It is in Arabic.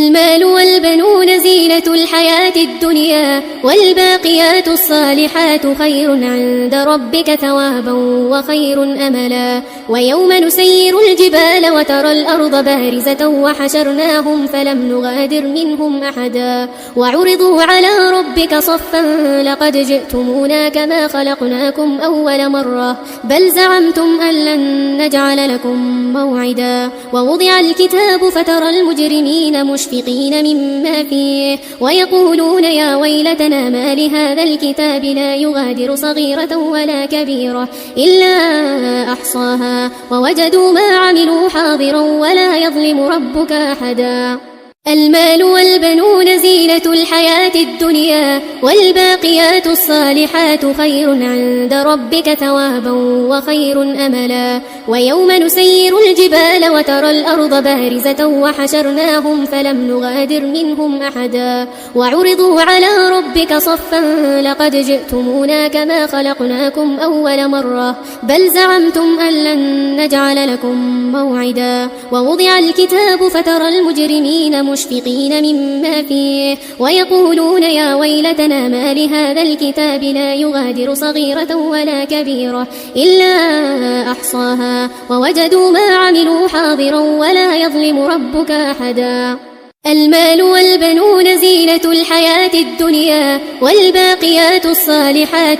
المال والبنون زينة الحياة الدنيا والباقيات الصالحات خير عند ربك ثوابا وخير أملا ويوم نسير الجبال وترى الأرض بارزة وحشرناهم فلم نغادر منهم أحدا وعرضوا على ربك صفا لقد جئتمونا كما خلقناكم أول مرة بل زعمتم أن لن نجعل لكم موعدا ووضع الكتاب فترى المجرمين مشفقين مما فيه ويقولون يا ويلتنا ما لهذا الكتاب لا يغادر صغيرة ولا كبيرة إلا أحصاها ووجدوا ما عملوا حاضرا ولا يظلم ربك أحدا المال والبنون زينة الحياة الدنيا والباقيات الصالحات خير عند ربك ثوابا وخير أملا ويوم نسير الجبال وترى الأرض بارزة وحشرناهم فلم نغادر منهم أحدا وعرضوا على ربك صفا لقد جئتمونا كما خلقناكم أول مرة بل زعمتم أن لن نجعل لكم موعدا ووضع الكتاب فترى المجرمين مشفقين مما فيه ويقولون يا ويلتنا ما لهذا الكتاب لا يغادر صغيرة ولا كبيرة إلا أحصاها ووجدوا ما عملوا حاضرا ولا يظلم ربك أحدا المال والبنون زينة الحياة الدنيا والباقيات الصالحات